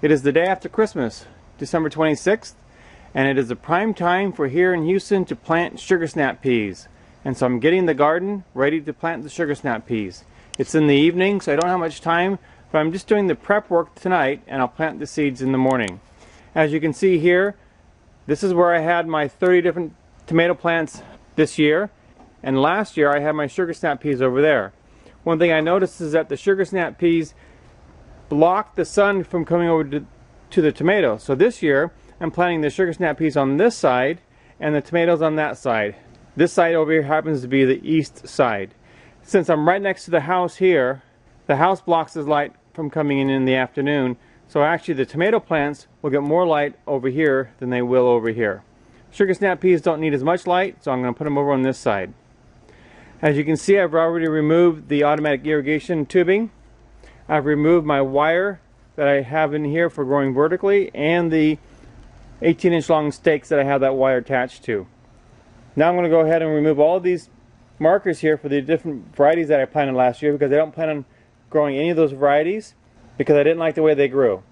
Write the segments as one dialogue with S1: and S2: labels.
S1: It is the day after Christmas, December 26th, and it is the prime time for here in Houston to plant sugar snap peas. And so I'm getting the garden ready to plant the sugar snap peas. It's in the evening, so I don't have much time, but I'm just doing the prep work tonight, and I'll plant the seeds in the morning. As you can see here, this is where I had my 30 different tomato plants this year, and last year I had my sugar snap peas over there. One thing I noticed is that the sugar snap peas block the sun from coming over to the tomato. So this year I'm planting the sugar snap peas on this side and the tomatoes on that side. This side over here happens to be the east side. Since I'm right next to the house here, the house blocks the light from coming in the afternoon, so actually the tomato plants will get more light over here than they will over here. Sugar snap peas don't need as much light, so I'm going to put them over on this side. As you can see, I've already removed the automatic irrigation tubing. I've removed my wire that I have in here for growing vertically and the 18-inch long stakes that I have that wire attached to. Now I'm going to go ahead and remove all of these markers here for the different varieties that I planted last year, because I don't plan on growing any of those varieties because I didn't like the way they grew.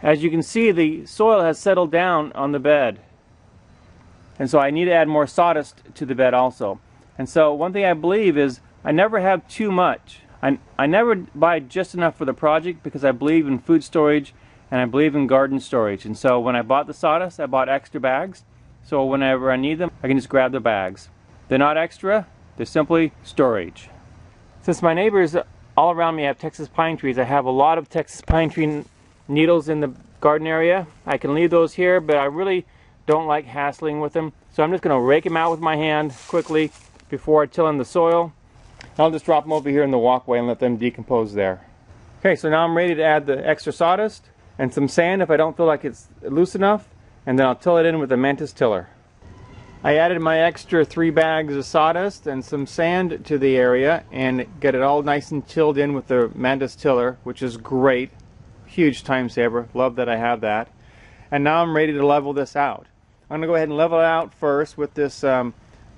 S1: As you can see, the soil has settled down on the bed, and so I need to add more sawdust to the bed also. And so one thing I believe is I never have too much. I never buy just enough for the project, because I believe in food storage and I believe in garden storage. And so when I bought the sawdust, I bought extra bags, so whenever I need them I can just grab the bags. They're not extra, they're simply storage. Since my neighbors all around me have Texas pine trees, I have a lot of Texas pine tree needles in the garden area. I can leave those here, but I really don't like hassling with them, so I'm just going to rake them out with my hand quickly before I till in the soil. I'll just drop them over here in the walkway and let them decompose there. Okay, so now I'm ready to add the extra sawdust and some sand if I don't feel like it's loose enough, and then I'll till it in with a mantis tiller. I added my extra 3 bags of sawdust and some sand to the area and get it all nice and tilled in with the mantis tiller, which is great. Huge time saver. Love that I have that. And now I'm ready to level this out. I'm going to go ahead and level it out first with this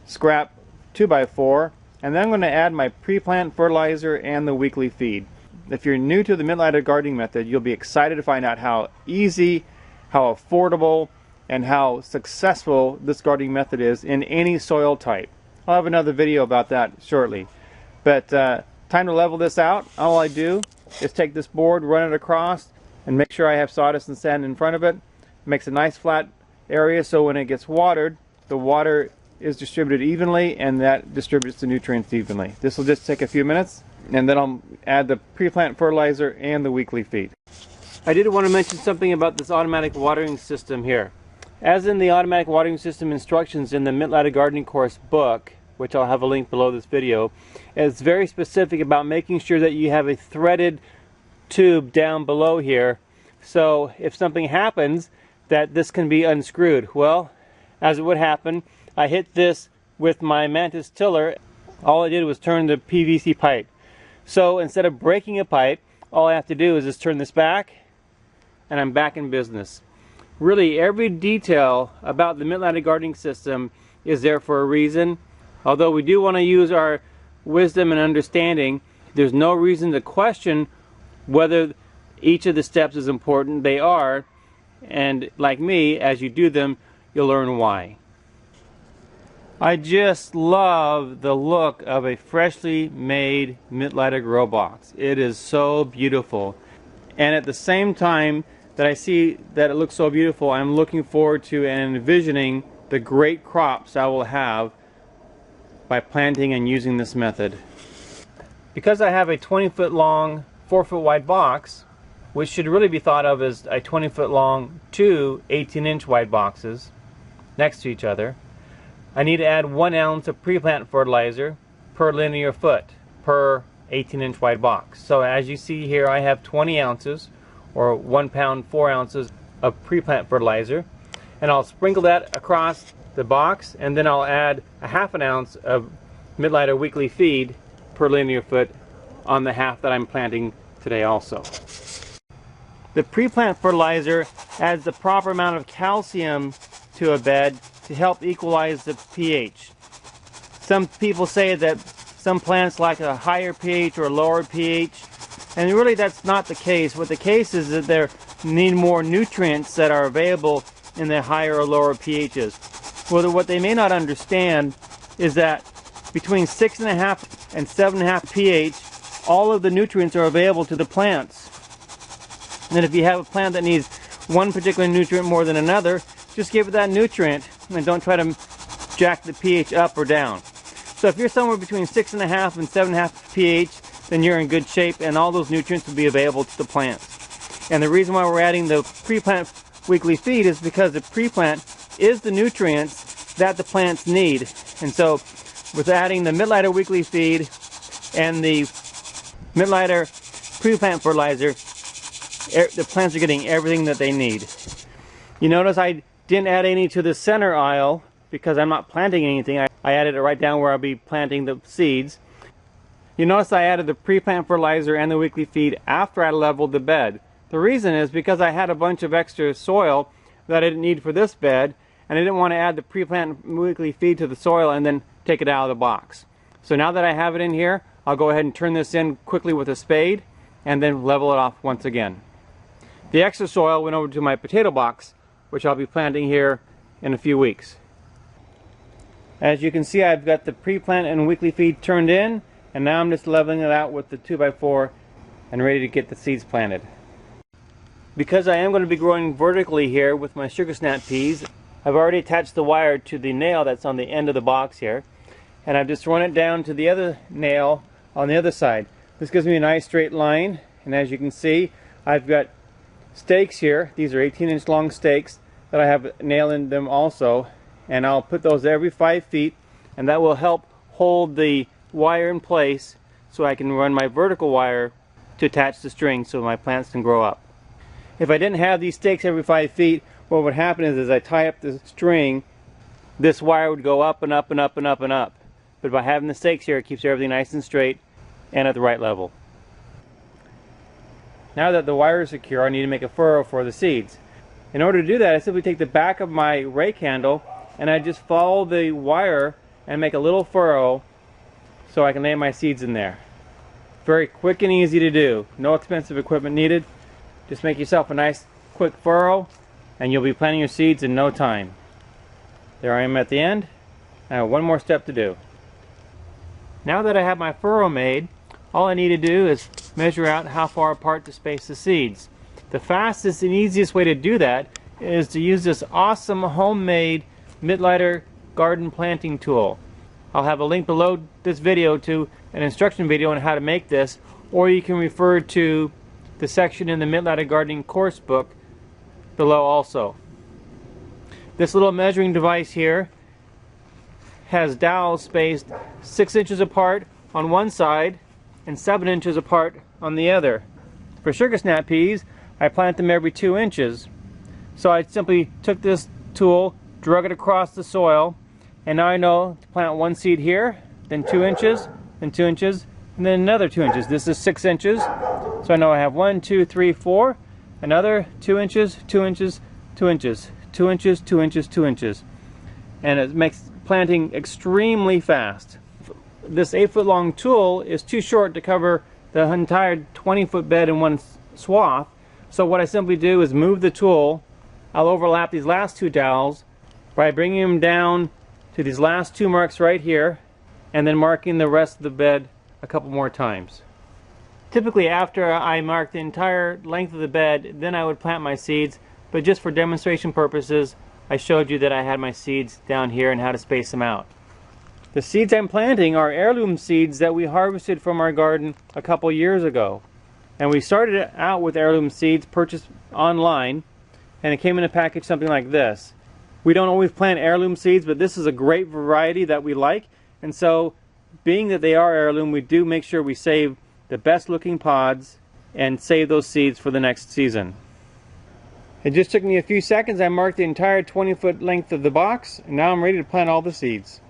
S1: scrap 2x4, and then I'm going to add my pre-plant fertilizer and the weekly feed. If you're new to the Mittleider gardening method, you'll be excited to find out how easy, how affordable, and how successful this gardening method is in any soil type. I'll have another video about that shortly. But time to level this out. All I do is take this board, run it across, and make sure I have sawdust and sand in front of it. It makes a nice flat area, so when it gets watered, the water is distributed evenly, and that distributes the nutrients evenly. This will just take a few minutes, and then I'll add the pre-plant fertilizer and the weekly feed. I did want to mention something about this automatic watering system here. As in the automatic watering system instructions in the Mittleider gardening course book, which I'll have a link below this video, it's very specific about making sure that you have a threaded tube down below here, so if something happens that this can be unscrewed. Well, as it would happen, I hit this with my mantis tiller. All I did was turn the PVC pipe. So instead of breaking a pipe, all I have to do is just turn this back, and I'm back in business. Really, every detail about the Mittleider gardening system is there for a reason. Although we do want to use our wisdom and understanding, there's no reason to question whether each of the steps is important. They are, and like me, as you do them, you'll learn why. I just love the look of a freshly made Mittleider grow box. It is so beautiful. And at the same time that I see that it looks so beautiful, I'm looking forward to and envisioning the great crops I will have by planting and using this method. Because I have a 20-foot long, 4-foot wide box, which should really be thought of as a 20-foot long, 2 18-inch wide boxes next to each other, I need to add 1 ounce of pre-plant fertilizer per linear foot per 18-inch wide box. So as you see here, I have 20 ounces, or 1 pound 4 ounces of pre-plant fertilizer, and I'll sprinkle that across the box, and then I'll add a ½ ounce of Mittleider weekly feed per linear foot on the half that I'm planting today also. The pre-plant fertilizer adds the proper amount of calcium to a bed to help equalize the pH. Some people say that some plants like a higher pH or a lower pH, and really that's not the case. What the case is that they're need more nutrients that are available in the higher or lower pHs. Well, what they may not understand is that between 6.5 and 7.5 pH, all of the nutrients are available to the plants. And if you have a plant that needs one particular nutrient more than another, just give it that nutrient and don't try to jack the pH up or down. So if you're somewhere between 6.5 and 7.5 pH, then you're in good shape and all those nutrients will be available to the plants. And the reason why we're adding the pre-plant weekly feed is because the pre-plant is the nutrients that the plants need. And so with adding the Mittleider weekly feed and the Mittleider pre-plant fertilizer, the plants are getting everything that they need. You notice I didn't add any to the center aisle because I'm not planting anything. I added it right down where I'll be planting the seeds. You notice I added the pre-plant fertilizer and the weekly feed after I leveled the bed. The reason is because I had a bunch of extra soil that I didn't need for this bed, and I didn't want to add the pre-plant weekly feed to the soil and then take it out of the box. So now that I have it in here, I'll go ahead and turn this in quickly with a spade and then level it off once again. The extra soil went over to my potato box, which I'll be planting here in a few weeks. As you can see, I've got the pre-plant and weekly feed turned in, and now I'm just leveling it out with the 2x4 and ready to get the seeds planted. Because I am going to be growing vertically here with my sugar snap peas, I've already attached the wire to the nail that's on the end of the box here, and I've just run it down to the other nail on the other side. This gives me a nice straight line, and as you can see, I've got stakes here. These are 18-inch long stakes that I have a nail in them also, and I'll put those every 5 feet, and that will help hold the wire in place so I can run my vertical wire to attach the string so my plants can grow up. If I didn't have these stakes every 5 feet, what would happen is as I tie up the string, this wire would go up and up and up and up and up. But by having the stakes here, it keeps everything nice and straight and at the right level. Now that the wire is secure, I need to make a furrow for the seeds. In order to do that, I simply take the back of my rake handle and I just follow the wire and make a little furrow so I can lay my seeds in there. Very quick and easy to do. No expensive equipment needed. Just make yourself a nice quick furrow and you'll be planting your seeds in no time. There I am at the end. I have one more step to do. Now that I have my furrow made, all I need to do is measure out how far apart to space the seeds. The fastest and easiest way to do that is to use this awesome homemade Mittleider garden planting tool. I'll have a link below this video to an instruction video on how to make this, or you can refer to the section in the Mittleider gardening course book below also. This little measuring device here has dowels spaced 6 inches apart on one side and 7 inches apart on the other. For sugar snap peas, I plant them every 2 inches. So I simply took this tool, drug it across the soil, and now I know to plant one seed here, then 2 inches, then 2 inches, and then another 2 inches. This is 6 inches. So I know I have 1, 2, 3, 4, another 2 inches, 2 inches, 2 inches, 2 inches, 2 inches, 2 inches. And it makes planting extremely fast. This 8-foot long tool is too short to cover the entire 20-foot bed in one swath. So what I simply do is move the tool. I'll overlap these last 2 dowels by bringing them down to these last 2 marks right here and then marking the rest of the bed a couple more times. Typically after I mark the entire length of the bed, then I would plant my seeds, but just for demonstration purposes I showed you that I had my seeds down here and how to space them out. The seeds I'm planting are heirloom seeds that we harvested from our garden a couple years ago. And we started out with heirloom seeds purchased online, and it came in a package something like this. We don't always plant heirloom seeds, but this is a great variety that we like, and so being that they are heirloom, we do make sure we save the best looking pods and save those seeds for the next season. It just took me a few seconds. I marked the entire 20-foot length of the box, and now I'm ready to plant all the seeds.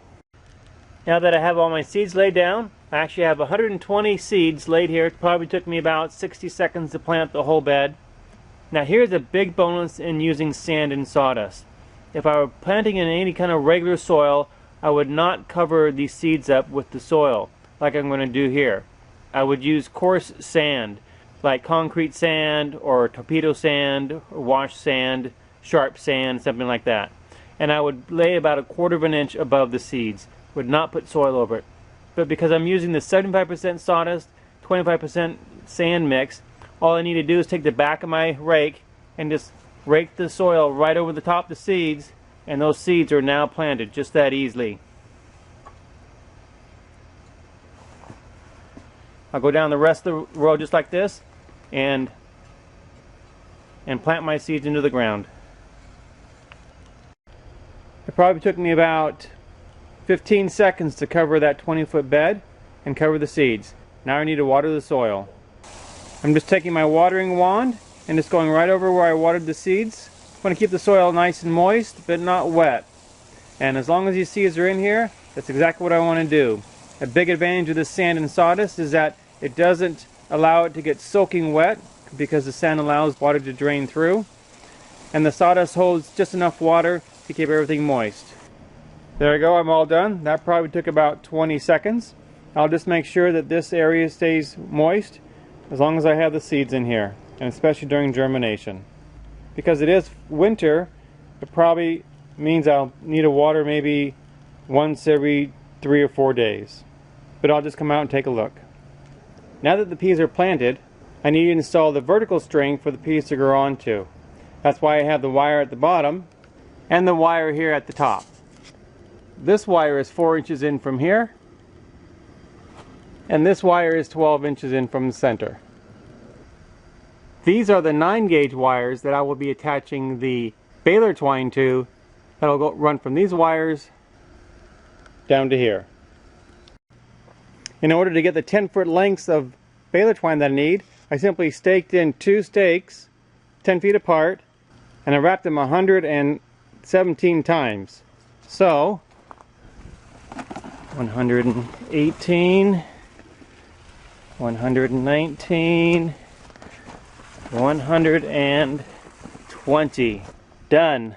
S1: Now that I have all my seeds laid down, I actually have 120 seeds laid here. It probably took me about 60 seconds to plant the whole bed. Now here's a big bonus in using sand and sawdust. If I were planting in any kind of regular soil, I would not cover these seeds up with the soil like I'm going to do here. I would use coarse sand. like concrete sand or torpedo sand or wash sand, sharp sand, something like that. And I would lay about 1/4 of an inch above the seeds. Would not put soil over it. But because I'm using the 75% sawdust, 25% sand mix, all I need to do is take the back of my rake and just rake the soil right over the top of the seeds, and those seeds are now planted just that easily. I'll go down the rest of the row just like this and plant my seeds into the ground. It probably took me about 15 seconds to cover that 20-foot bed and cover the seeds. Now I need to water the soil. I'm just taking my watering wand and just going right over where I watered the seeds. I want to keep the soil nice and moist but not wet. And as long as these seeds are in here, that's exactly what I want to do. A big advantage of this sand and sawdust is that it doesn't allow it to get soaking wet because the sand allows water to drain through. And the sawdust holds just enough water to keep everything moist. There we go, I'm all done. That probably took about 20 seconds. I'll just make sure that this area stays moist as long as I have the seeds in here, and especially during germination. Because it is winter, it probably means I'll need to water maybe once every 3 or 4 days. But I'll just come out and take a look. Now that the peas are planted, I need to install the vertical string for the peas to grow onto. That's why I have the wire at the bottom and the wire here at the top. This wire is 4 inches in from here, and this wire is 12 inches in from the center. These are the 9-gauge wires that I will be attaching the baler twine to. That'll run from these wires down to here. In order to get the 10-foot lengths of baler twine that I need, I simply staked in 2 stakes 10 feet apart, and I wrapped them 117 times. So 118, 119, 120. Done.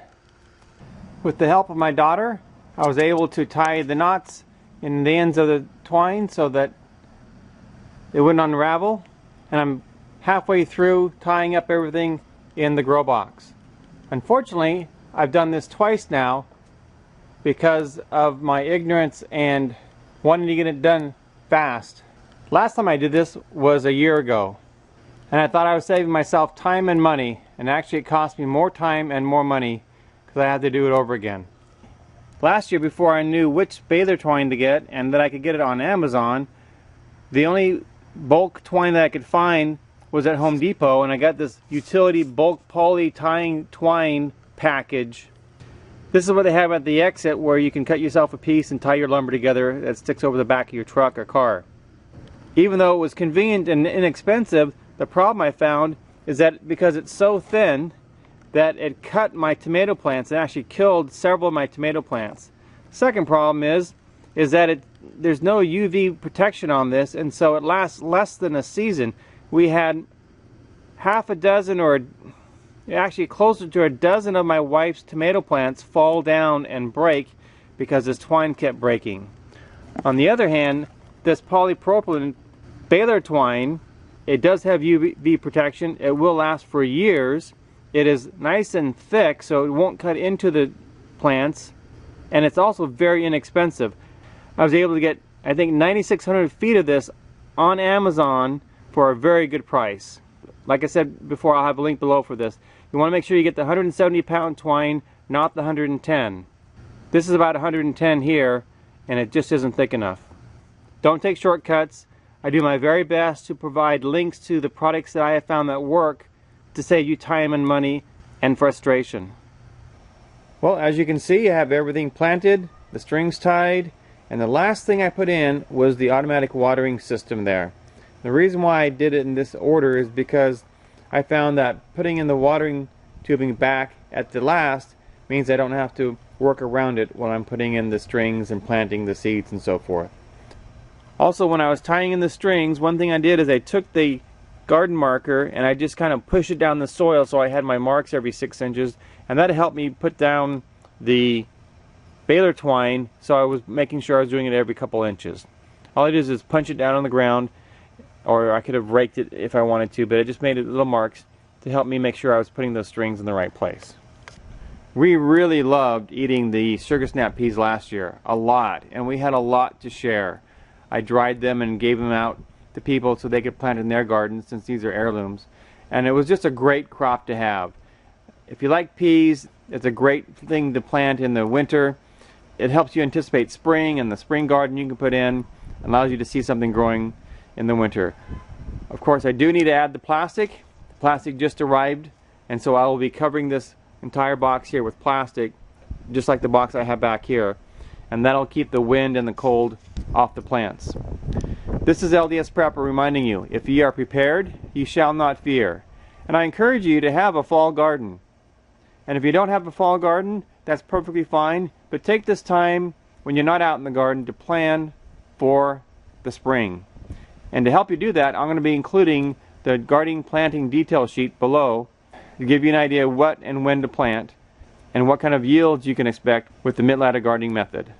S1: With the help of my daughter, I was able to tie the knots in the ends of the twine so that it wouldn't unravel, and I'm halfway through tying up everything in the grow box. Unfortunately, I've done this twice now because of my ignorance and wanting to get it done fast. Last time I did this was a year ago, and I thought I was saving myself time and money, and actually it cost me more time and more money because I had to do it over again. Last year, before I knew which baler twine to get and that I could get it on Amazon, the only bulk twine that I could find was at Home Depot, and I got this utility bulk poly tying twine package. This is what they have at the exit, where you can cut yourself a piece and tie your lumber together that sticks over the back of your truck or car. Even though it was convenient and inexpensive, the problem I found is that because it's so thin that it cut my tomato plants and actually killed several of my tomato plants. Second problem is that there's no UV protection on this, and so it lasts less than a season. We had half a dozen, or actually closer to a dozen, of my wife's tomato plants fall down and break because this twine kept breaking. On the other hand, this polypropylene baler twine, it does have UV protection. It will last for years. It is nice and thick, so it won't cut into the plants, and it's also very inexpensive. I was able to get, I think, 9,600 feet of this on Amazon for a very good price. Like I said before, I'll have a link below for this. You want to make sure you get the 170-pound twine, not the 110. This is about 110 here, and it just isn't thick enough. Don't take shortcuts. I do my very best to provide links to the products that I have found that work to save you time and money and frustration. Well, as you can see, I have everything planted, the strings tied, and the last thing I put in was the automatic watering system there. The reason why I did it in this order is because I found that putting in the watering tubing back at the last means I don't have to work around it while I'm putting in the strings and planting the seeds and so forth. Also, when I was tying in the strings, one thing I did is I took the garden marker and I just kind of pushed it down the soil so I had my marks every 6 inches, and that helped me put down the baler twine, so I was making sure I was doing it every couple inches. All I did is punch it down on the ground, or I could have raked it if I wanted to, but I just made little marks to help me make sure I was putting those strings in the right place. We really loved eating the sugar snap peas last year, a lot, and we had a lot to share. I dried them and gave them out to people so they could plant in their gardens, since these are heirlooms, and it was just a great crop to have. If you like peas, it's a great thing to plant in the winter. It helps you anticipate spring, and the spring garden you can put in allows you to see something growing in the winter. Of course, I do need to add the plastic. The plastic just arrived, and so I will be covering this entire box here with plastic, just like the box I have back here, and that'll keep the wind and the cold off the plants. This is LDS Prepper reminding you, if ye are prepared, ye shall not fear. And I encourage you to have a fall garden. And if you don't have a fall garden, that's perfectly fine, but take this time when you're not out in the garden to plan for the spring. And to help you do that, I'm going to be including the gardening planting detail sheet below to give you an idea what and when to plant and what kind of yields you can expect with the Mittleider gardening method.